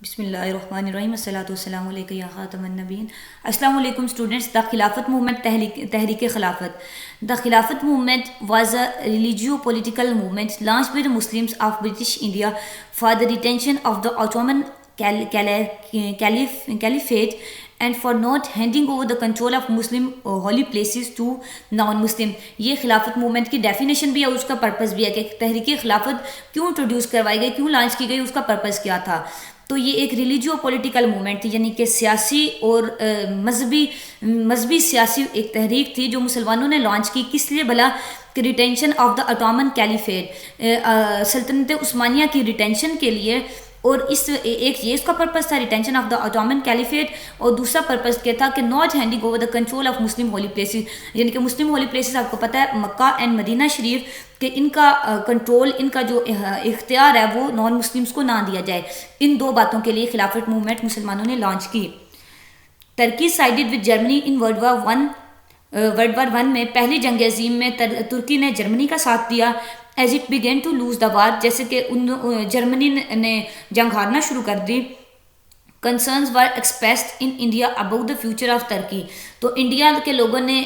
بسم اللہ الرحمن الرحیم الصلاۃ والسلام علیکم یا خاتم النبیین. السلام علیکم اسٹوڈنٹس. دا خلافت موومنٹ تحریک خلافت. The Khilafat movement was a religio political movement launch by the Muslims of British India for the retention of the Ottoman caliphate and for not handing over the control of Muslim holy places to non-Muslim. یہ خلافت movement کی definition بھی ہے، اس کا purpose بھی ہے کہ تحریک خلافت کیوں انٹروڈیوس کروائی گئی، کیوں لانچ کی گئی، اس کا پرپز کیا تھا. تو یہ ایک ریلیجیو پولیٹیکل موومنٹ تھی، یعنی کہ سیاسی اور مذہبی سیاسی ایک تحریک تھی جو مسلمانوں نے لانچ کی. کس لیے بھلا؟ کہ retention of the Ottoman caliphate, سلطنت عثمانیہ کی ریٹینشن کے لیے. اور ایک یہ اس کا پرپز تھا، retention of the Ottoman caliphate, اور دوسرا پرپز کیا تھا کہ not handing over the control of Muslim holy places, یعنی کہ مسلم ہولی پلیسز آپ کو پتہ ہے مکہ اینڈ مدینہ شریف، کہ ان کا کنٹرول، ان کا جو اختیار ہے وہ نان مسلمس کو نہ دیا جائے. ان دو باتوں کے لیے خلافت موومنٹ مسلمانوں نے لانچ کی. Turkey sided with Germany in world war one میں، پہلی جنگ عظیم میں ترکی نے جرمنی کا ساتھ دیا. As it began to lose the war, جیسے کہ جرمنی نے جنگ ہارنا شروع کر دی. Concerns were expressed in India about the future of Turkey. تو انڈیا کے لوگوں نے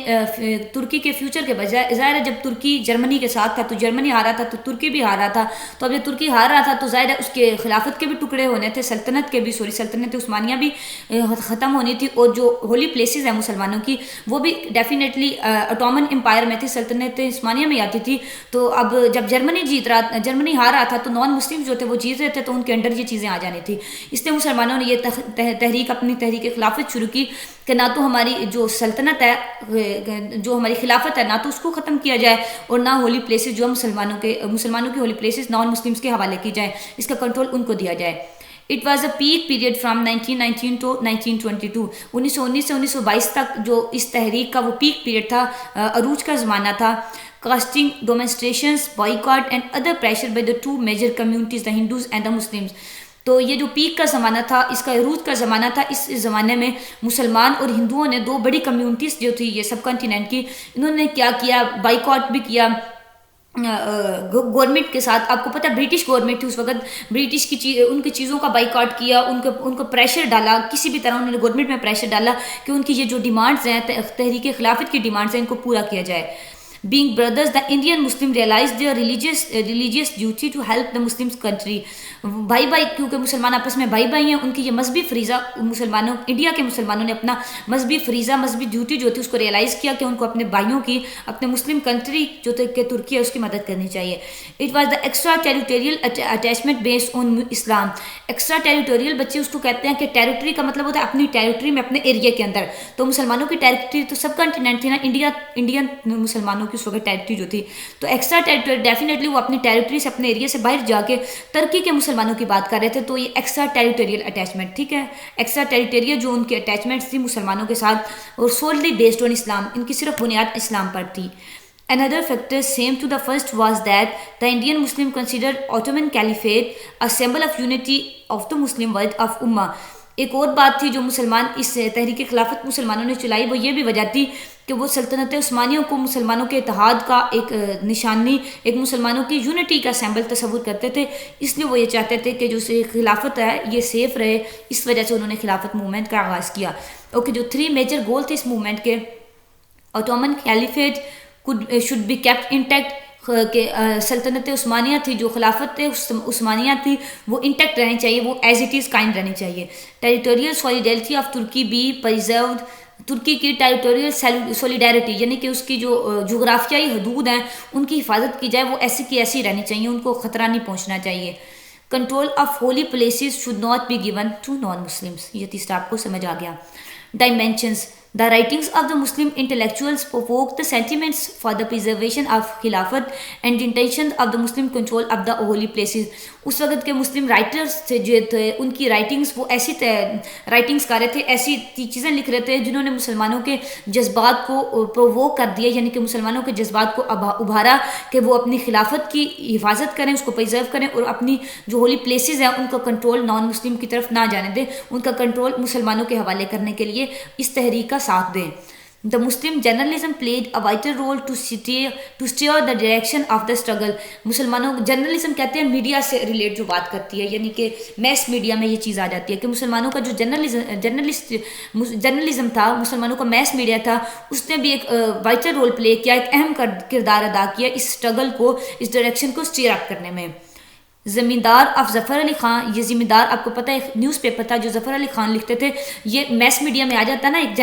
ترکی کے فیوچر کے بجائے، ظاہر ہے جب ترکی جرمنی کے ساتھ تھا تو جرمنی ہارا تھا تو ترکی بھی ہارا تھا. تو اب جب ترکی ہار رہا تھا تو ظاہر ہے اس کے خلافت کے بھی ٹکڑے ہونے تھے، سلطنت کے بھی، سلطنت عثمانیہ بھی ختم ہونی تھی، اور جو ہولی پلیسز ہیں مسلمانوں کی وہ بھی ڈیفینیٹلی اٹومن امپائر میں تھی، سلطنت عثمانیہ میں آتی تھی. تو اب جب جرمنی ہار رہا تھا تو نان مسلم جو تھے وہ جیت رہے تھے، تو ان کے انڈر یہ چیزیں آ جانی تھی. اس لیے مسلمانوں نے یہ اپنی تحریک خلافت شروع کی کہ نہ تو ہماری جو سلطنت ہے، جو ہماری خلافت ہے، نہ تو اس کو ختم کیا جائے، اور نہ ہولی پلیسز جو مسلمانوں کی ہولی پلیسز نان مسلمس کے حوالے کی جائیں، اس کا کنٹرول ان کو دیا جائے. It was a peak period from 1919 to 1922، 1919 سے 1922 تک جو اس تحریک کا وہ پیک پیریڈ تھا، عروج کا زمانہ تھا. Casting demonstrations, boycott and other pressure by the two major communities, the Hindus and the Muslims. تو یہ جو پیک کا زمانہ تھا، اس کا عروج کا زمانہ تھا. اس زمانے میں مسلمان اور ہندوؤں نے، دو بڑی کمیونٹیز جو تھی یہ سب کنٹیننٹ کی، انہوں نے کیا کیا، بائیکاٹ بھی کیا گورنمنٹ کے ساتھ. آپ کو پتہ برٹش گورنمنٹ تھی اس وقت، برٹش کی ان کی چیزوں کا بائیکاٹ کیا، ان کو پریشر ڈالا، کسی بھی طرح انہوں نے گورنمنٹ میں پریشر ڈالا کہ ان کی یہ جو ڈیمانڈز ہیں، تحریک خلافت کی ڈیمانڈز ہیں، ان کو پورا کیا جائے. Being brothers, the Indian Muslim realized their religious duty to help the Muslim country. بھائی کیونکہ مسلمان آپس میں بھائی ہیں، ان کی یہ مذہبی فریضہ، انڈیا کے مسلمانوں نے اپنا مذہبی فریضہ، مذہبی ڈیوٹی جو تھی اس کو ریئلائز کیا کہ ان کو اپنے بھائیوں کی، اپنے مسلم کنٹری جو کہ ترکی ہے، اس کی مدد کرنی چاہیے. It was the extra territorial attachment based on Islam. Extra territorial بچے اس کو کہتے ہیں کہ ٹیریٹری کا مطلب ہوتا ہے اپنی ٹیریٹری میں، اپنے ایریا کے اندر. تو مسلمانوں کی ٹیریٹری تو سب کنٹیننٹ تھی نا، انڈین مسلمانوں کی اس وقت ٹیریٹری جو تھی. تو ایکسٹرا ٹیریٹری ڈیفینیٹلی وہ اپنی ٹیریٹری سے، اپنے ایریا سے باہر جا کے ترکی کے مسلمانوں کی بات کر رہے تھے. تو یہ ایکسٹرا ٹیریٹوریل اٹیچمنٹ، ٹھیک ہے، ایکسٹرا ٹیریٹوریل جو ان کی اٹیچمنٹس تھی مسلمانوں کے ساتھ، اور سوللی بیسڈ آن اسلام، ان کی صرف بنیاد اسلام پر تھی. Another factor same to the first was that the Indian Muslim considered Ottoman Caliphate a symbol of unity of the Muslim world of Ummah. ایک اور بات تھی جو مسلمان اس تحریک خلافت مسلمانوں نے چلائی، وہ یہ بھی وجہ تھی کہ وہ سلطنت عثمانیہ کو مسلمانوں کے اتحاد کا ایک نشانی، ایک مسلمانوں کی یونٹی کا سیمبل تصور کرتے تھے. اس لیے وہ یہ چاہتے تھے کہ جو خلافت ہے یہ سیف رہے، اس وجہ سے انہوں نے خلافت موومنٹ کا آغاز کیا. اوکے، جو 3 میجر گول تھے اس موومنٹ کے، ottoman caliphate should be kept intact، کہ سلطنت عثمانیہ تھی، جو خلافت عثمانیہ تھی وہ انٹیکٹ رہنی چاہیے، وہ ایز اٹ از قائم رہنی چاہیے. Territorial solidarity of Turkey be preserved. Turkey کی ٹیریٹوریل سولیڈیرٹی یعنی کہ اس کی جو جغرافیائی حدود ہیں ان کی حفاظت کی جائے، وہ ایسی کی ایسی رہنی چاہیے، ان کو خطرہ نہیں پہنچنا چاہیے. Control of holy places should not be given to non Muslims. یہ تیسرا آپ کو سمجھ آ گیا. Dimensions. The writings of the Muslim intellectuals provoke the sentiments for the preservation of Khilafat and the intention of the Muslim control of the holy places. اس وقت کے مسلم writers تھے جو تھے، ان کی رائٹنگز وہ ایسی رائٹنگز کر رہے تھے، ایسی چیزیں لکھ رہے تھے جنہوں نے مسلمانوں کے جذبات کو پرووک کر دیا، یعنی کہ مسلمانوں کے جذبات کو ابھارا کہ وہ اپنی خلافت کی حفاظت کریں، اس کو پریزرو کریں، اور اپنی جو ہولی پلیسز ہیں ان کا کنٹرول نان مسلم کی طرف نہ جانے دیں، ان کا کنٹرول مسلمانوں کے حوالے کرنے کے لیے اس تحریک کا ساتھ دیں. The Muslim journalism played a vital role to steer the direction of the struggle. مسلمانوں جرنلزم کہتے ہیں میڈیا سے ریلیٹ جو بات کرتی ہے، یعنی کہ میس میڈیا میں یہ چیز آ جاتی ہے کہ مسلمانوں کا جو جرنلزم تھا، مسلمانوں کا میس میڈیا تھا، اس نے بھی ایک وائٹل رول پلے کیا، ایک اہم کردار ادا کیا اس اسٹرگل کو، اس ڈائریکشن کو اسٹیئر اپ کرنے میں. زمیندار آف ظفر علی خان، یہ زمیندار آپ کو پتہ ہے ایک نیوز پیپر تھا جو ظفر علی خان لکھتے تھے، یہ میس میڈیا میں آ جاتا ہے نا، ایک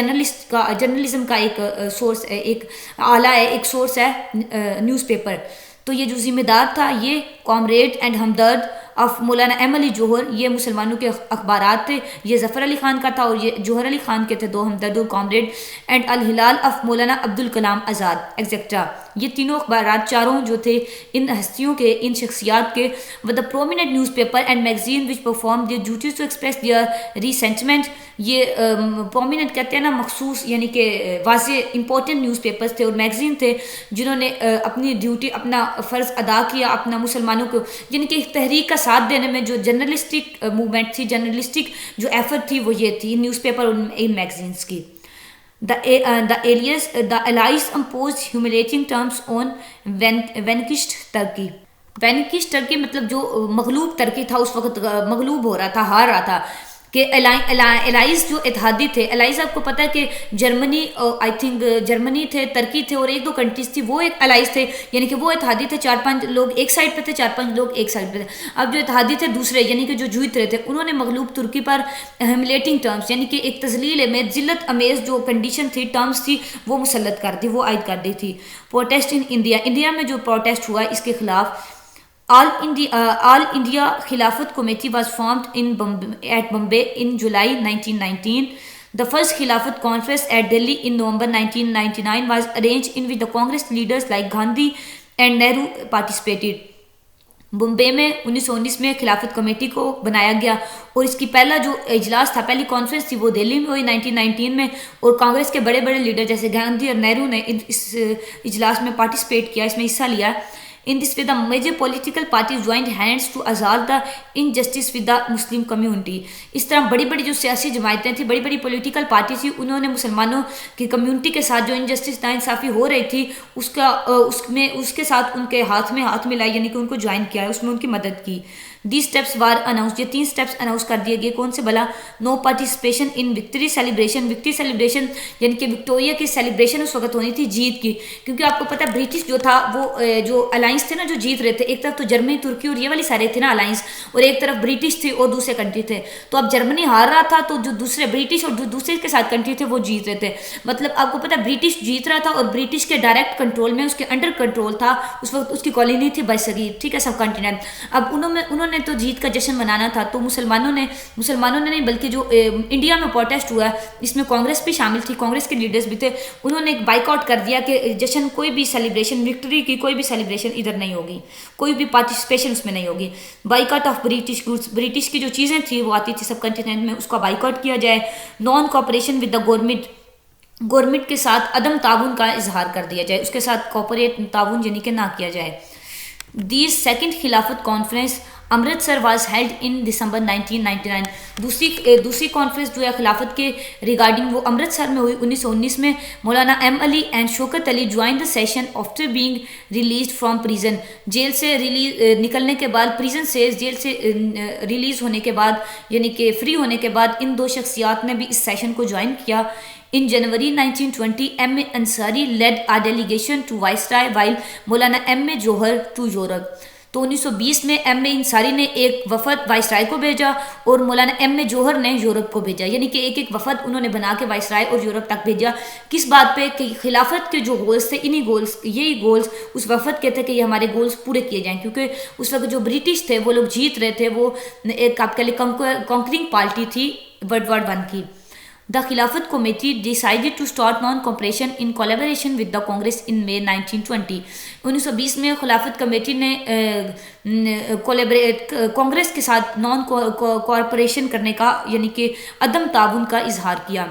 جرنلزم کا ایک سورس ہے، ایک آلہ ہے، ایک سورس ہے نیوز پیپر. تو یہ جو ذمہ دار تھا یہ comrade and Hamdard of Maulana M Ali Jauhar, یہ مسلمانوں کے اخبارات تھے، یہ ظفر علی خان کا تھا اور یہ جوہر علی خان کے تھے، دو ہمدرد و کامریڈ. اینڈ الہلال آف مولانا عبدالکلام آزاد ایگزیکٹرا، یہ تینوں اخبارات چاروں جو تھے ان ہستیوں کے، ان شخصیات کے. With the prominent newspaper and magazine which perform their duties to express their resentment, یہ پرومیننٹ کہتے ہیں نا مخصوص، یعنی کہ واضح امپورٹنٹ نیوز پیپرز تھے اور میگزین تھے جنہوں نے اپنی ڈیوٹی، اپنا فرض ادا کیا، اپنا مسلمانوں کو یعنی کہ ایک تحریک کا ساتھ دینے میں جو جرنلسٹک موومنٹ تھی، جرنلسٹک جو ایفرٹ تھی وہ یہ تھی نیوز پیپر اور ان میگزینس کی. The allies imposed humiliating terms on vanquished Turkey. Vanquish Turkey مطلب جو مغلوب ترکی تھا، اس وقت مغلوب ہو رہا تھا، ہار رہا تھا، کہ الائز جو اتحادی تھے، الائز آپ کو پتہ ہے کہ جرمنی، آئی تھنک جرمنی تھے، ترکی تھے اور ایک دو کنٹریز تھی، وہ ایک الائز تھے، یعنی کہ وہ اتحادی تھے، 4-5 لوگ ایک سائڈ پہ تھے، 4-5 لوگ ایک سائڈ پہ تھے. اب جو اتحادی تھے دوسرے، یعنی کہ جو جیت رہے تھے، انہوں نے مغلوب ترکی پر ہیوملیٹنگ ٹرمز، یعنی کہ ایک تذلیل میں ذلت امیز جو کنڈیشن تھی، ٹرمز تھی، وہ مسلط کر دی، وہ عائد کر دی تھی. پروٹیسٹ ان انڈیا، انڈیا میں جو پروٹیسٹ ہوا اس کے خلاف، All India Khilafat Committee was formed at Bombay in July 1919. The first Khilafat Conference at Delhi in November 1999 was arranged in which the Congress leaders like Gandhi and Nehru participated. Bombay میں 1919 میں خلافت committee کو بنایا گیا اور اس کی پہلا جو اجلاس تھا، پہلی کانفرنس تھی، وہ دہلی میں ہوئی 1919 میں، اور کانگریس کے بڑے بڑے لیڈر جیسے گاندھی اور نہرو نے اس اجلاس میں پارٹیسپیٹ کیا، اس میں حصہ لیا. In this way, the major political parties joined hands to assault the injustice with the Muslim community. اس طرح بڑی بڑی جو سیاسی جماعتیں تھیں، بڑی بڑی پولیٹیکل پارٹی تھی، انہوں نے مسلمانوں کی کمیونٹی کے ساتھ جو انجسٹس ناانصافی ہو رہی تھی اس کے ساتھ ان کے ہاتھ میں ہاتھ ملائی، یعنی کہ ان کو جوائن کیا ہے، اس میں ان کی مدد کی. These steps were announced، یہ 3 steps اناؤنس کر دیے گئے. کون سے بلا؟ No participation in victory celebration, victory celebration یعنی کہ وکٹوریا کی سیلیبریشن اس وقت ہونی تھی جیت کی، کیونکہ آپ کو پتہ برٹش جو تھا وہ جو الائنس تھے نا جو جیت رہے تھے، ایک طرف تو جرمنی، ترکی اور یہ والی سارے تھے نا الائنس، اور ایک طرف برٹش تھی اور دوسرے کنٹری تھے. تو اب جرمنی ہار رہا تھا تو جو دوسرے برٹش اور جو دوسرے کے ساتھ کنٹری تھے وہ جیت رہے تھے. مطلب آپ کو پتہ برٹش جیت رہا تھا اور برٹش کے ڈائریکٹ کنٹرول میں، اس کے انڈر کنٹرول تھا اس وقت، اس کی کالونی تھی برصغیر، ٹھیک ہے، سب کنٹیننٹ. اب انہوں نے تو جیت کا جشن منانا تھا، تو مسلمانوں نے نہیں بلکہ جو انڈیا میں پروٹیسٹ ہوا ہے اس میں کانگریس بھی شامل تھی، کانگریس کے لیڈرز بھی تھے، انہوں نے ایک بائیک آؤٹ کر دیا کہ جشن کوئی بھی سیلیبریشن، وکٹری کی کوئی بھی سیلیبریشن ادھر نہیں ہوگی، کوئی بھی پارٹیسپیشن اس میں نہیں ہوگی. Bike out of British goods, British کی جو چیزیں تھیں وہ آتی تھی سب کنٹیننٹ میں، اس کا بائیک آؤٹ کیا جائے. Naan cooperation with the government کے ساتھ عدم تعاون کا اظہار کر دیا جائے، اس کے ساتھ کوآپریٹ تعاون یعنی کہ نہ کیا جائے. The second Khilafat conference Amritsar was held in December 1999. دوسری کانفرنس جو ہے خلافت کے ریگارڈنگ وہ امرتسر میں ہوئی 1919 میں. Maulana M Ali and Shaukat Ali join the session after being released from prison. جیل سے نکلنے کے بعد، پریزن سے جیل سے ریلیز ہونے کے بعد یعنی کہ فری ہونے کے بعد ان دو شخصیات نے بھی اس سیشن کو جوائن کیا. In January 1920, M. A. Ansari led a delegation to Viceroy while Maulana M. A. Jauhar to Europe. تو 1920 میں ایم اے انصاری نے ایک وفد وائسرائے کو بھیجا اور مولانا ایم اے جوہر نے یورپ کو بھیجا، یعنی کہ ایک وفد انہوں نے بنا کے وائسرائے اور یورپ تک بھیجا. کس بات پہ؟ کہ خلافت کے جو گولز تھے، یہی گولز اس وفد کے تھے کہ یہ ہمارے گولز پورے کیے جائیں، کیونکہ اس وقت جو برٹش تھے وہ لوگ جیت رہے تھے، وہ ایک آپ کے لیے کانکرنگ پارٹی تھی ورلڈ وار 1 کی. The Khilafat Committee decided to start non-cooperation in collaboration with the Congress in May 1920. 1920 میں خلافت کمیٹی نے کانگریس کے ساتھ نان کوآپریشن کرنے کا یعنی کہ عدم تعاون کا اظہار کیا.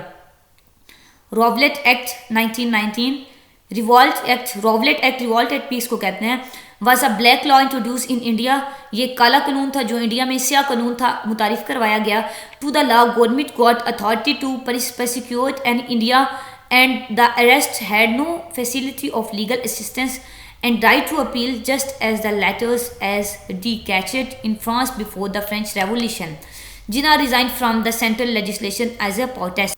راولیٹ ایکٹ 1919، ریوالٹ ایکٹ پیس کو کہتے ہیں، was a black law introduce in India. یہ کالا قانون تھا جو انڈیا میں سیاہ قانون تھا متعارف کروایا گیا. To the law government got authority to prosecute an India and the arrest had no facility of legal assistance and right to appeal, just as the letters as decached in France before the French Revolution. Jinnah resigned from the central legislation as a protest.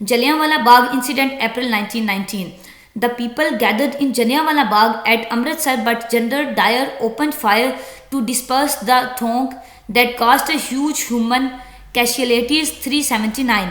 Jallianwala Bagh incident, April 1919. The people gathered in Jallianwala Bagh at Amritsar, but General Dyer opened fire to disperse the throng that caused a huge human casualties 379.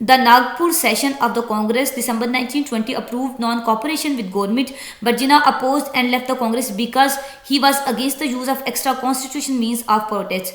The Nagpur session of the Congress, December 1920, approved non-cooperation with government, but Jinnah opposed and left the Congress because he was against the use of extra constitution means of protest.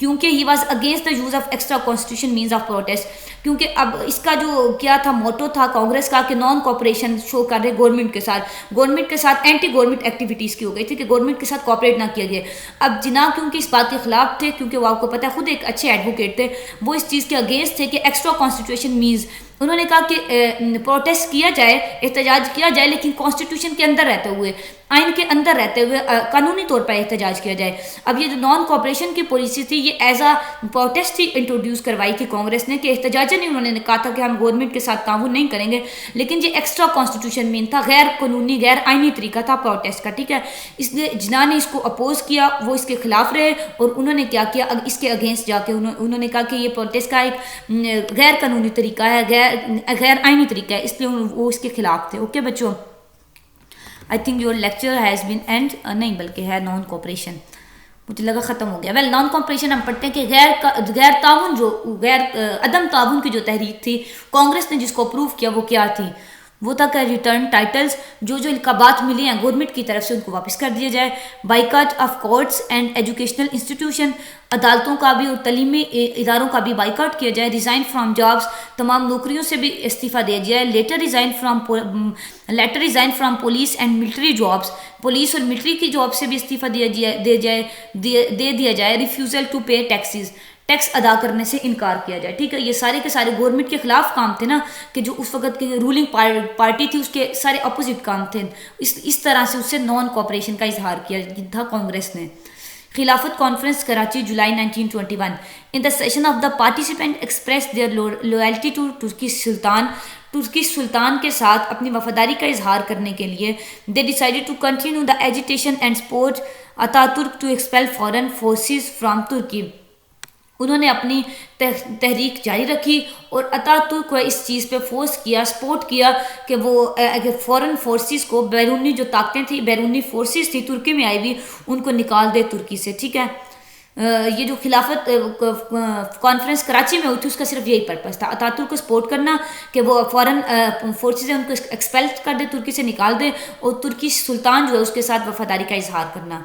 کیونکہ he was against the use of extra constitutional means of protest. کیونکہ اب اس کا جو کیا تھا motto تھا کانگریس کا کہ نان کوپریشن شو کر رہے گورنمنٹ کے ساتھ اینٹی گورنمنٹ ایکٹیویٹیز کی ہو گئی تھی کہ گورنمنٹ کے ساتھ کوآپریٹ نہ کیا گیا. اب جناب کیونکہ اس بات کے خلاف تھے, کیونکہ وہ آپ کو پتہ ہے خود ایک اچھے ایڈوکیٹ تھے, وہ اس چیز کے اگینسٹ تھے کہ ایکسٹرا کانسٹیٹیوشن مینز, انہوں نے کہا کہ پروٹیسٹ کیا جائے, احتجاج کیا جائے, لیکن کانسٹیٹیوشن کے اندر رہتے ہوئے, آئین کے اندر رہتے ہوئے قانونی طور پر احتجاج کیا جائے. اب یہ جو نان کوآپریشن کی پالیسی تھی یہ as a protest he introduce کروائی تھی کانگریس نے, کہ احتجاجاً ہی انہوں نے کہا تھا کہ ہم گورنمنٹ کے ساتھ تعاون نہیں کریں گے, لیکن یہ ایکسٹرا کانسٹیٹیوشن مین تھا, غیر قانونی غیر آئینی طریقہ تھا پروٹیسٹ کا, ٹھیک ہے. اس لیے جنہوں نے اس کو اپوز کیا وہ اس کے خلاف رہے, اور انہوں نے کیا کیا, اس کے اگینسٹ جا کے انہوں نے کہا کہ یہ پروٹیسٹ کا ایک غیر قانونی طریقہ ہے, غیر آئینی طریقہ ہے, اس لیے وہ اس کے خلاف تھے. اوکے بچوں, I think your lecture has been and, نہیں بلکہ ہے نان کوآپریشن, مجھے لگا ختم ہو گیا. ویل نان کوآپریشن ہم پڑھتے ہیں کہ غیر تعاون عدم تعاون کی جو تحریک تھی کانگریس نے جس کو اپروو کیا وہ کیا تھی, وہ تھا کہ ریٹرن ٹائٹلز, جو القابات ملی ہیں گورنمنٹ کی طرف سے ان کو واپس کر دیا جائے. Boycott of courts and educational institution, عدالتوں کا بھی اور تعلیمی اداروں کا بھی بائیکاٹ کیا جائے. ریزائن فرام جابس, تمام نوکریوں سے بھی استعفیٰ دیا جائے. Later resign from police and military jobs, police اور ملٹری کی جاب سے بھی استعفیٰ دے دیا جائے. Refusal to pay taxes, tax ادا کرنے سے انکار کیا جائے, ٹھیک ہے. یہ سارے کے سارے گورنمنٹ کے خلاف کام تھے نا, کہ جو اس وقت کی رولنگ پارٹی تھی اس کے سارے اپوزٹ کام تھے. اس طرح سے اس سے نان کوآپریشن کا اظہار کیا تھا کانگریس نے. Khilafat conference Karachi July 1921. In the session of the participant express their loyalty to Turkey سلطان کے ساتھ اپنی وفاداری کا اظہار کرنے کے لیے they decided to continue the agitation and support Ataturk to expel foreign forces from Turkey. انہوں نے اپنی تحریک جاری رکھی اور اتاترک کو اس چیز پہ فورس کیا, سپورٹ کیا کہ وہ فورن فورسز کو, بیرونی جو طاقتیں تھیں, بیرونی فورسز تھی ترکی میں آئی ہوئی, ان کو نکال دے ترکی سے, ٹھیک ہے. یہ جو خلافت کانفرنس کراچی میں ہوئی تھی اس کا صرف یہی پرپس تھا, اتاترک کو سپورٹ کرنا کہ وہ فورن فورسز ہیں ان کو ایکسپیل کر دے, ترکی سے نکال دے, اور ترکی سلطان جو ہے اس کے ساتھ وفاداری کا اظہار کرنا.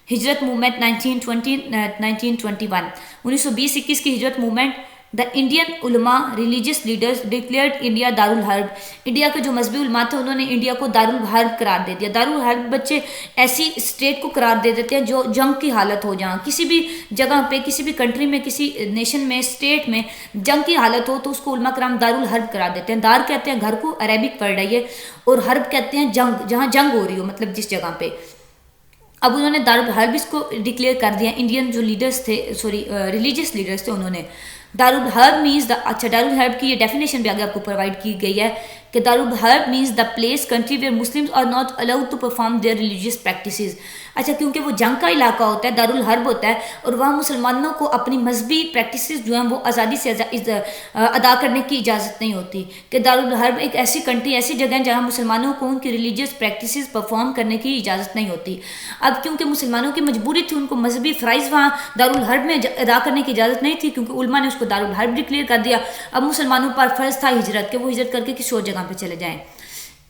ہجرت موومنٹ 1921. 1920-21 کی ہجرت موومنٹ. دا انڈین علماء ریلیجیس لیڈرز ڈکلیئرڈ انڈیا دارالحرب. انڈیا کے جو مذہبی علماء تھے انہوں نے انڈیا کو دارالحرب قرار دے دیا. دارالحرب بچے ایسی اسٹیٹ کو قرار دے دیتے ہیں جو جنگ کی حالت ہو, جہاں کسی بھی جگہ پہ, کسی بھی کنٹری میں, کسی نیشن میں, اسٹیٹ میں جنگ کی حالت ہو تو اس کو علماء کرام دارالحرب قرار دیتے ہیں. دار کہتے ہیں گھر کو, عربک ورڈ ہے یہ, اور حرب کہتے ہیں جنگ, جہاں جنگ ہو رہی ہو, مطلب جس جگہ پہ. اب انہوں نے دارالحرب اس کو ڈکلیئر کر دیا. انڈین جو لیڈرز تھے, ریلیجیس لیڈرز تھے, انہوں نے دارالحرب مینز اچھا دارالحرب کی یہ ڈیفینیشن بھی آگے آپ کو پرووائڈ کی گئی ہے کہ دارالحرب means the place country where Muslims are not allowed to perform their religious practices. اچھا کیونکہ وہ جنگ کا علاقہ ہوتا ہے, دارالحرب ہوتا ہے, اور وہاں مسلمانوں کو اپنی مذہبی پریکٹسز جو ہیں وہ آزادی سے ادا کرنے کی اجازت نہیں ہوتی. کہ دارالحرب ایک ایسی کنٹری, ایسی جگہ ہے جہاں مسلمانوں کو ان کی ریلیجیس پریکٹسز پرفارم کرنے کی اجازت نہیں ہوتی. اب کیونکہ مسلمانوں کی مجبوری تھی, ان کو مذہبی فرائض وہاں دارالحرب میں ادا کرنے کی اجازت نہیں تھی, کیونکہ علماء نے اس کو دارالحرب ڈکلیئر کر دیا. اب مسلمانوں پر فرض تھا ہجرت, کہ وہ ہجرت کر کے کسی اور جگہ پہ چلے جائیں.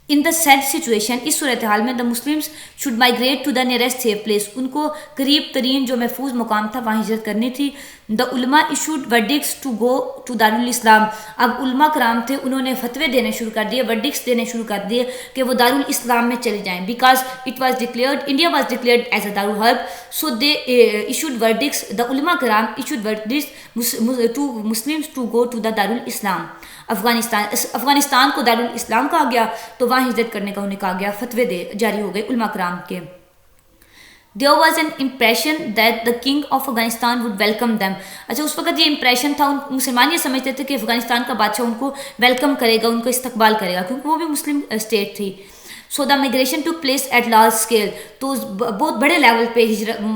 ان دا سیڈ سچویشن, اس صورتحال میں the Muslims should migrate to the nearest safe place, ان کو قریب ترین جو محفوظ مقام تھا وہاں ہجرت کرنی تھی. دا علماء issued verdicts to go to دارالاسلام. اب علماء کرام تھے, انہوں نے فتوے دینے شروع کر دیے, ورڈکس دینے شروع کر دیے کہ وہ دارالاسلام میں چلے جائیں, because it was declared, India was declared as a دارالحرب, so they issued verdicts, the علماء کرام issued verdicts to Muslims to go to the دارالاسلام. افغانستان کو دارالاسلام کہا گیا تو وہاں ہجرت کرنے کا انہیں کہا گیا, فتوے جاری ہو گئے علماء کرام کے. There was an impression that the king of Afghanistan would welcome them. اچھا اس وقت یہ امپریشن تھا, مسلمان یہ سمجھتے تھے کہ افغانستان کا بادشاہ ان کو ویلکم کرے گا, ان کو استقبال کرے گا, کیونکہ وہ بھی مسلم اسٹیٹ تھی. So the migration to place at large scale, تو بہت بڑے لیول پہ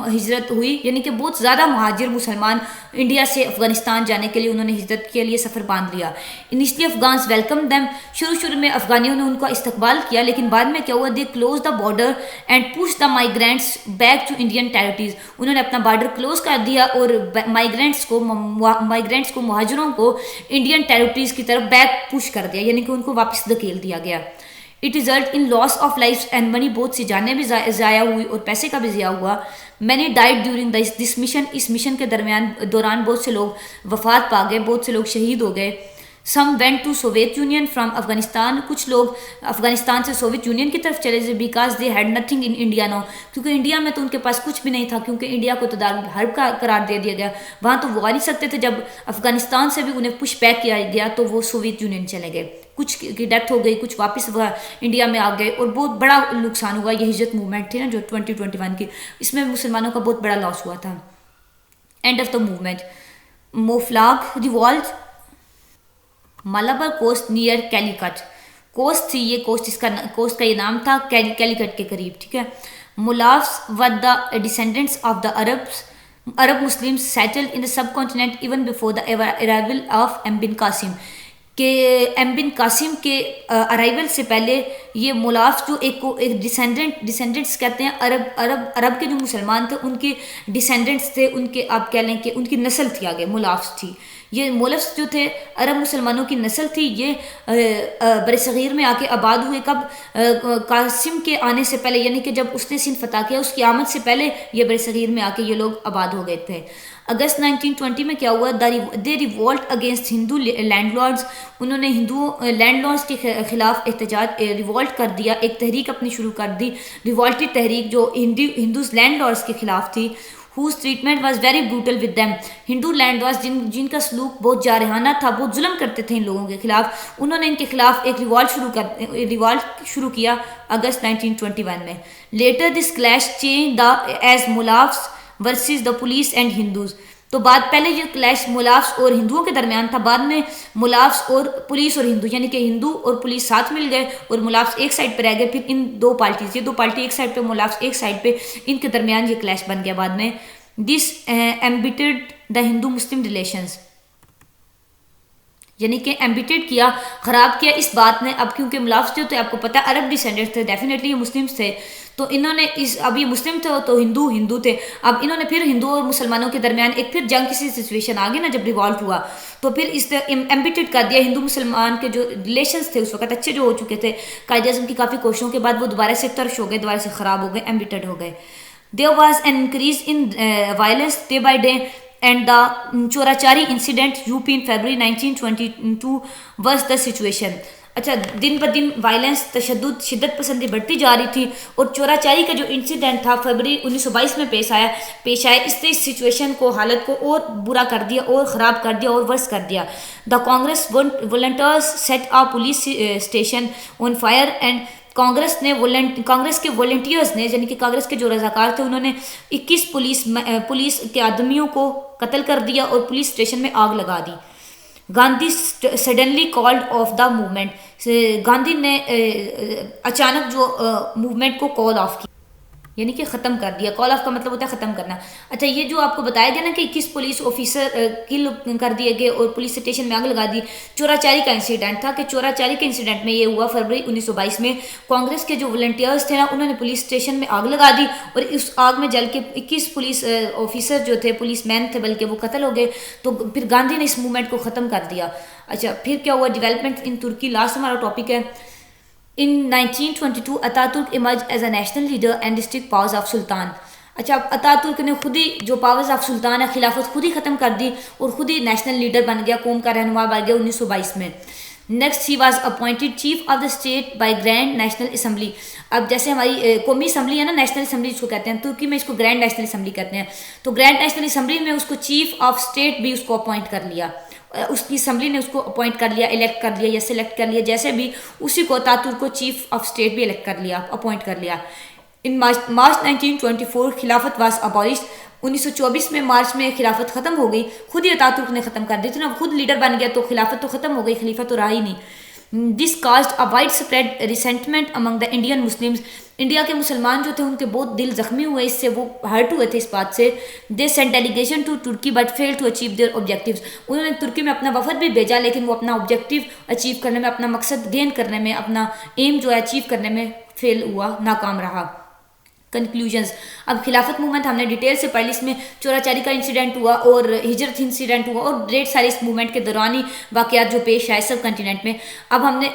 ہجرت ہوئی, یعنی کہ بہت زیادہ مہاجر مسلمان انڈیا سے افغانستان جانے کے لیے انہوں نے ہجرت کے لیے سفر باندھ لیا. انیشلی افغانس ویلکم دیم, شروع میں افغانیوں نے ان کا استقبال کیا, لیکن بعد میں کیا ہوا, they close the border and push the migrants back to Indian territories. انہوں نے اپنا بارڈر کلوز کر دیا اور مائیگرینٹس کو مہاجروں کو انڈین ٹیریٹریز کی طرف بیک پش کر دیا, یعنی کہ ان کو واپس دھکیل دیا گیا. It result in loss of life and money, بہت سی جانیں بھی ضائع ہوئی اور پیسے کا بھی ضیاع ہوا. many died during this mission. اس مشن کے دوران بہت سے لوگ وفات پا گئے, بہت سے لوگ شہید ہو گئے. Some went to Soviet Union from Afghanistan. کچھ لوگ افغانستان سے سوویت یونین کی طرف چلے گئے because they had nothing in India now. کیونکہ انڈیا میں تو ان کے پاس کچھ بھی نہیں تھا, کیونکہ انڈیا کو تو دار الحرب کا قرار دے دیا گیا. وہاں تو وہ آ نہیں سکتے تھے. جب افغانستان سے بھی انہیں پش بیک کیا گیا تو وہ سوویت یونین چلے گئے. کچھ کی ڈیتھ ہو گئی, کچھ واپس انڈیا میں آ گئے, اور بہت بڑا نقصان ہوا. یہ ہجرت موومنٹ تھی نا جو 2021 کی, اس میں مسلمانوں کا بہت بڑا لاس ہوا تھا. End of the movement. Moplah revolt Malabar coast near Calicut. Coast تھی یہ, کوسٹ کا یہ نام تھا کیلیکٹ کے قریب, ٹھیک ہے. Moplahs with the descendants of the Arab Muslim settle in the subcontinent even before the arrival of M bin Qasim. کہ ایم بن قاسم کے ارائیول سے پہلے یہ مولافس جو ایک ڈیسینڈنٹس کہتے ہیں, عرب کے جو مسلمان تھے ان کے ڈیسینڈنٹس تھے, ان کے آپ کہہ لیں کہ ان کی نسل تھی آگے مولافس تھی. یہ مولفس جو تھے عرب مسلمانوں کی نسل تھی. یہ برصغیر میں آ کے آباد ہوئے کب؟ قاسم کے آنے سے پہلے, یعنی کہ جب اس نے سندھ فتح کیا اس کی آمد سے پہلے یہ برصغیر میں آ کے یہ لوگ آباد ہو گئے تھے. اگست 1920 میں کیا ہوا؟ دے ریوولٹ اگینسٹ ہندو لینڈ لارڈز. انہوں نے ہندو لینڈ لارڈز کے خلاف احتجاج ریوولٹ کر دیا, ایک تحریک اپنی شروع کر دی, ریوولٹی تحریک جو ہندوز لینڈ لارڈز کے خلاف تھی. whose treatment was very brutal with them. Hindu landlords جن کا سلوک بہت جارحانہ تھا, بہت ظلم کرتے تھے ان لوگوں کے خلاف, انہوں نے ان کے خلاف ایک ریوالٹ شروع کیا اگست 1921 میں. Later this clash change the as Moplahs versus the police and Hindus. تو بعد پہلے یہ کلیش مولافس اور ہندوؤں کے درمیان تھا, بعد میں مولافس اور پولیس اور ہندو, یعنی کہ ہندو اور پولیس ساتھ مل گئے اور مولافس ایک سائڈ پہ رہ گئے. پھر ان دو پارٹیز, یہ دو پارٹی ایک سائڈ پہ, مولافس ایک سائڈ پہ, ان کے درمیان یہ کلیش بن گیا بعد میں. دس ایمبیٹڈ دا ہندو مسلم ریلیشنز, یعنی کہ ایمبیٹڈ کیا, خراب کیا اس بات نے. اب کیونکہ مولافس جو تھے آپ کو پتہ ہے عرب ڈیسینڈنٹ تھے, ڈیفینیٹلی یہ مسلمس تھے, تو انہوں نے اب یہ مسلم تھے تو ہندو تھے, اب انہوں نے پھر ہندو اور مسلمانوں کے درمیان ایک پھر جنگ کی سچویشن آ گئی نا جب ریوالٹ ہوا, تو پھر اس ایمبیٹڈ کر دیا. ہندو مسلمان کے جو ریلیشنز تھے اس وقت اچھے جو ہو چکے تھے, قائد اعظم کی کافی کوششوں کے بعد وہ دوبارہ سے ترش ہو گئے, دوبارہ سے خراب ہو گئے, ایمبیٹڈ ہو گئے. There was an increase in violence day by day, and the چوراچاری incident UP in February 1922 was the situation. اچھا, دن بہ دن وائلنس, تشدد, شدت پسندی بڑھتی جا رہی تھی, اور چوراچاری کا جو انسیڈنٹ تھا فروری 1922 میں پیش آیا, اس نے اس سچویشن کو, حالت کو اور برا کر دیا, اور خراب کر دیا, اور ورس کر دیا. دا Congress volunteers set a police station on fire, and Congress کے والنٹیئرز نے, یعنی کہ کانگریس کے جو رضاکار تھے, انہوں نے 21 پولیس کے آدمیوں کو قتل کر دیا اور پولیس اسٹیشن میں آگ لگا دی. Gandhi suddenly called off the movement. Gandhi نے اچانک جو موومنٹ کو کال آف کیا, یعنی کہ ختم کر دیا. کال آف کا مطلب ہوتا ہے ختم کرنا. اچھا, یہ جو آپ کو بتایا گیا نا کہ 21 پولیس آفیسر کل کر دیے گئے اور پولیس اسٹیشن میں آگ لگا دی, چوراچاری کا انسیڈنٹ تھا. کہ چوراچاری کے انسیڈنٹ میں یہ ہوا فروری 1922 میں. کانگریس کے جو والنٹیئرز تھے نا, انہوں نے پولیس اسٹیشن میں آگ لگا دی, اور اس آگ میں جل کے 21 پولیس آفیسر جو تھے, پولیس مین تھے بلکہ, وہ قتل ہو گئے. تو پھر گاندھی نے اس موومنٹ کو ختم کر دیا. اچھا, پھر کیا ہوا؟ ڈیولپمنٹ ان ترکی, لاسٹ ہمارا ٹاپک ہے. In 1922 Ataturk emerged as a national leader and district powers of Sultan. اچھا, اب اتاترک نے خود ہی جو پاورز آف سلطان ہے, خلافت خود ہی ختم کر دی اور خود ہی نیشنل لیڈر بن گیا, قوم کا رہنما بن گیا 1922 میں. Next he was appointed chief of the state by grand national assembly. اب جیسے ہماری قومی اسمبلی ہے نا, نیشنل اسمبلی اس کو کہتے ہیں, ترکی میں اس کو گرینڈ نیشنل اسمبلی کہتے ہیں. تو گرینڈ نیشنل اسمبلی میں اس کو چیف آف اسٹیٹ بھی اس کو اپوائنٹ کر لیا, اس کی اسمبلی نے اس کو اپوائنٹ کر لیا, الیکٹ کر لیا یا سلیکٹ کر لیا, جیسے بھی اسی کو اتاترک کو چیف آف اسٹیٹ بھی الیکٹ کر لیا, اپوائنٹ کر لیا. ان مارچ 1924 خلافت واز ابولشڈ. 1924 میں مارچ میں خلافت ختم ہو گئی, خود ہی اتاترک نے ختم کر دی تھی نا, خود لیڈر بن گیا تو خلافت تو ختم ہو گئی, خلیفہ تو رہا ہی نہیں. This caused a wide spread resentment among the Indian Muslims. India کے مسلمان جو تھے ان کے بہت دل زخمی ہوئے اس سے, وہ ہرٹ ہوئے تھے اس بات سے. They sent delegation to Turkey but fail to achieve their objectives. انہوں نے ترکی میں اپنا وفد بھی بھیجا, لیکن وہ اپنا آبجیکٹیو اچیو کرنے میں, اپنا مقصد گین کرنے میں, اپنا ایم جو ہے اچیو کرنے میں فیل ہوا, ناکام رہا. کنکلوژنز. اب خلافت موومنٹ ہم نے ڈیٹیل سے پڑھ لی, اس میں چورا چاری کا انسیڈنٹ ہوا اور ہجرت انسیڈنٹ ہوا اور ڈھیر سارے اس موومنٹ کے دورانی واقعات جو پیش آئے سب کنٹیننٹ میں. اب ہم نے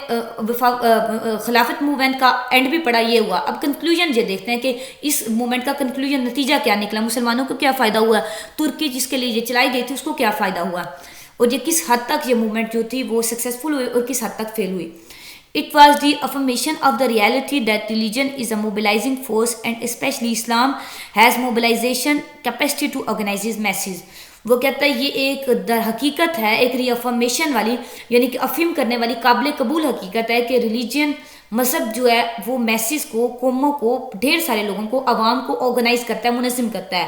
خلافت موومنٹ کا اینڈ بھی پڑھا, یہ ہوا. اب کنکلوژن یہ دیکھتے ہیں کہ اس موومنٹ کا کنکلوژن نتیجہ کیا نکلا, مسلمانوں کو کیا فائدہ ہوا, ترکی جس کے لیے یہ چلائی گئی تھی اس کو کیا فائدہ ہوا, اور یہ کس حد تک یہ موومنٹ جو تھی وہ سکسیزفل ہوئی اور کس حد تک فیل ہوئی. It was the affirmation of the reality that religion is a mobilizing force and especially Islam has mobilization capacity to organize masses. وہ کہتا ہے یہ ایک در حقیقت ہے, ایک ری افرمیشن والی یعنی کہ افیم کرنے والی قابل قبول حقیقت ہے کہ ریلیجن مذہب جو ہے وہ میسز کو, قوموں کو, ڈھیر سارے لوگوں کو, عوام کو آرگنائز کرتا ہے, منظم کرتا ہے.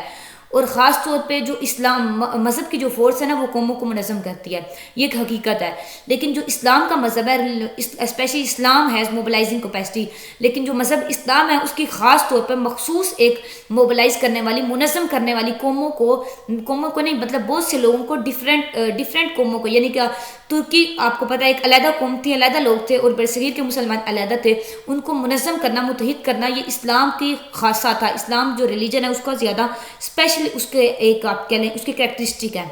اور خاص طور پہ جو اسلام مذہب کی جو فورس ہے نا وہ قوموں کو منظم کرتی ہے, یہ ایک حقیقت ہے. لیکن جو اسلام کا مذہب ہے, especially Islam has mobilising capacity, لیکن جو مذہب اسلام ہے اس کی خاص طور پہ مخصوص ایک موبلائز کرنے والی, منظم کرنے والی قوموں کو نہیں مطلب بہت سے لوگوں کو, ڈفرینٹ قوموں کو, یعنی کہ ترکی آپ کو پتہ ہے ایک علیحدہ قوم تھی, علیحدہ لوگ تھے, اور برصغیر کے مسلمان علیحدہ تھے, ان کو منظم کرنا, متحد کرنا یہ اسلام کی خاصہ تھا. اسلام جو ریلیجن ہے اس کا زیادہ اسپیشل اس کے ایک آپ کہہ لیں اس کی کریکٹرسٹک ہے.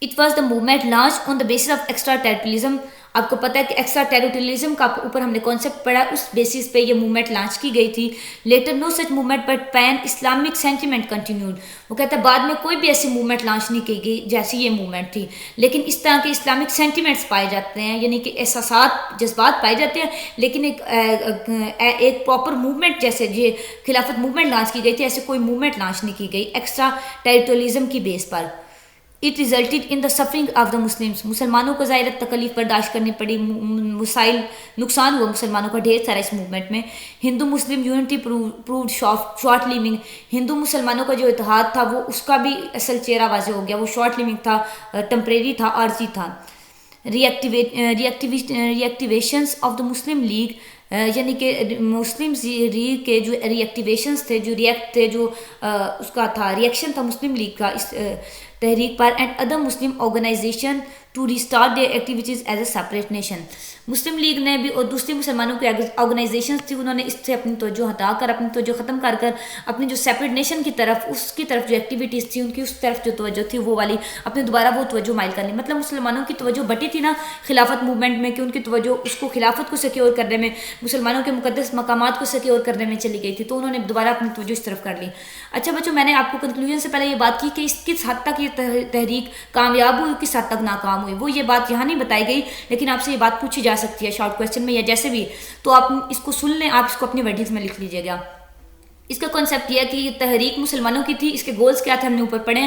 It was the movement launch on the basis of extraterritorialism. آپ کو پتہ ہے کہ ایکسٹرا ٹیریٹریزم کا اوپر ہم نے کانسیپٹ پڑھا, اس بیسس پہ یہ موومنٹ لانچ کی گئی تھی. Later no such movement but pan Islamic sentiment continued. وہ کہتا ہے بعد میں کوئی بھی ایسی موومنٹ لانچ نہیں کی گئی جیسی یہ موومنٹ تھی, لیکن اس طرح کے اسلامک سینٹیمنٹس پائے جاتے ہیں, یعنی کہ احساسات جذبات پائے جاتے ہیں, لیکن ایک پراپر موومنٹ جیسے یہ خلافت موومنٹ لانچ کی گئی تھی ایسے کوئی موومنٹ لانچ نہیں کی گئی ایکسٹرا ٹیریٹریزم کی بیس پر. It resulted in the suffering of the Muslims. مسلمانوں کو ظاہر تکلیف برداشت کرنی پڑی, مسائل نقصان ہوا مسلمانوں کا ڈھیر سارا اس موومنٹ میں. ہندو مسلم یونٹی پرووڈ شارٹ لیونگ. ہندو مسلمانوں کا جو اتحاد تھا وہ اس کا بھی اصل چہرہ واضح ہو گیا, وہ شارٹ لیونگ تھا, ٹمپریری تھا, عارضی تھا. ری ایکٹیویشنس آف دا مسلم لیگ, یعنی کہ مسلم لیگ کے جو ری ایکٹیویشنس تھے, جو ریئیکٹ تھے, جو اس کا تھا ریئیکشن تھا مسلم لیگ کا اس تحریک پر, and other Muslim organization to restart their activities as a separate nation. Muslim League نے بھی اور دوسری مسلمانوں کی آرگنائزیشنز تھی, انہوں نے اس سے اپنی توجہ ہٹا کر, اپنی توجہ ختم کر اپنی جو سیپریٹ نیشن کی طرف, اس کی طرف جو ایکٹیویٹیز تھی ان کی اس طرف جو توجہ تھی وہ والی اپنے دوبارہ وہ توجہ مائل کرنی. مطلب مسلمانوں کی توجہ بٹی تھی نا خلافت موومنٹ میں, کہ ان کی توجہ اس کو خلافت کو سیکیور کرنے میں, مسلمانوں کے مقدس مقامات کو سیکیور کرنے میں چلی گئی تھی, تو انہوں نے دوبارہ اپنی توجہ اس طرف کر لی. اچھا بچوں, میں نے آپ کو کنکلوژن سے پہلے یہ بات کی کہ کس حد تک یہ تحریک کامیاب ہوئی, کس حد تک ناکام ہوئی, وہ یہ بات یہاں نہیں بتائی گئی, لیکن آپ سے یہ بات پوچھی جا سکتی ہے شارٹ کویسچن میں یا جیسے بھی, تو آپ اس کو سن لیں, آپ اس کو اپنی ورڈنگز میں لکھ لیجیے گا. اس کا کانسیپٹ یہ ہے کہ یہ تحریک مسلمانوں کی تھی, اس کے گولز کیا تھے ہم نے اوپر پڑھے.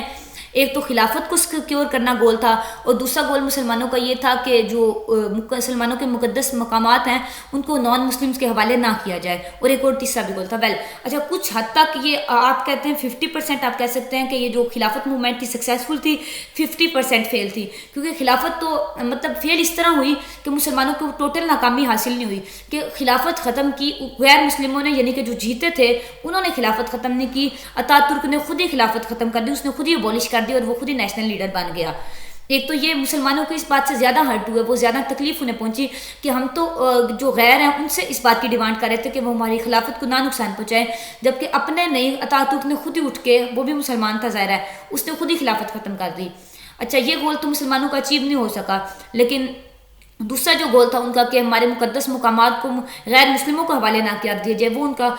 ایک تو خلافت کو سیکیور کرنا گول تھا, اور دوسرا گول مسلمانوں کا یہ تھا کہ جو مسلمانوں کے مقدس مقامات ہیں ان کو نان مسلمز کے حوالے نہ کیا جائے, اور ایک اور تیسرا بھی گول تھا. اچھا کچھ حد تک یہ آپ کہتے ہیں 50% آپ کہہ سکتے ہیں کہ یہ جو خلافت موومنٹ تھی سکسیزفل تھی, 50% فیل تھی, کیونکہ خلافت تو مطلب فیل اس طرح ہوئی کہ مسلمانوں کو ٹوٹل ناکامی حاصل نہیں ہوئی, کہ خلافت ختم کی غیر مسلموں نے, یعنی کہ جو جیتے تھے انہوں نے خلافت ختم نہیں کی, اتا ترک نے خود ہی خلافت ختم کر دی, اس نے خود ہی ابولش کر دی اور وہ خود ہی نیشنل لیڈر بن گیا. ایک تو یہ مسلمانوں کو اس بات سے زیادہ ہرٹ ہوئے, وہ زیادہ تکلیف انہیں پہنچی کہ ہم تو جو غیر ہیں ان سے اس بات کی ڈیمانڈ کر رہے تھے کہ وہ ہماری خلافت کو نہ نقصان پہنچائیں, جبکہ اپنے نہیں, اتا ترک نے خود ہی اٹھ کے, وہ بھی مسلمان تھا ظاہر ہے, اس نے خود ہی خلافت ختم کر دی. اچھا یہ گول تو مسلمانوں کا اچیو نہیں ہو سکا, لیکن دوسرا جو گول تھا ان کا کہ ہمارے مقدس مقامات کو غیر مسلموں کو حوالے نہ کیا دیا جائے, وہ ان کا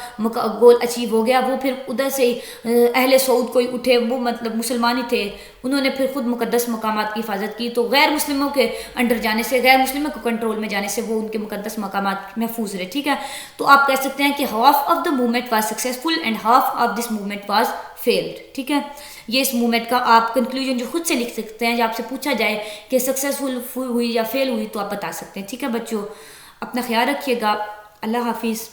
گول اچیو ہو گیا. وہ پھر ادھر سے اہل سعود کوئی اٹھے, وہ مطلب مسلمان ہی تھے, انہوں نے پھر خود مقدس مقامات کی حفاظت کی, تو غیر مسلموں کے انڈر جانے سے, غیر مسلموں کے کنٹرول میں جانے سے وہ ان کے مقدس مقامات محفوظ رہے. ٹھیک ہے, تو آپ کہہ سکتے ہیں کہ half of the movement was successful and half of this movement was field. ٹھیک ہے, یہ اس موومنٹ کا آپ کنکلوژن جو خود سے لکھ سکتے ہیں, یا آپ سے پوچھا جائے کہ سکسیزفل ہوئی یا فیل ہوئی تو آپ بتا سکتے ہیں. ٹھیک ہے بچوں, اپنا خیال رکھیے گا. اللہ حافظ.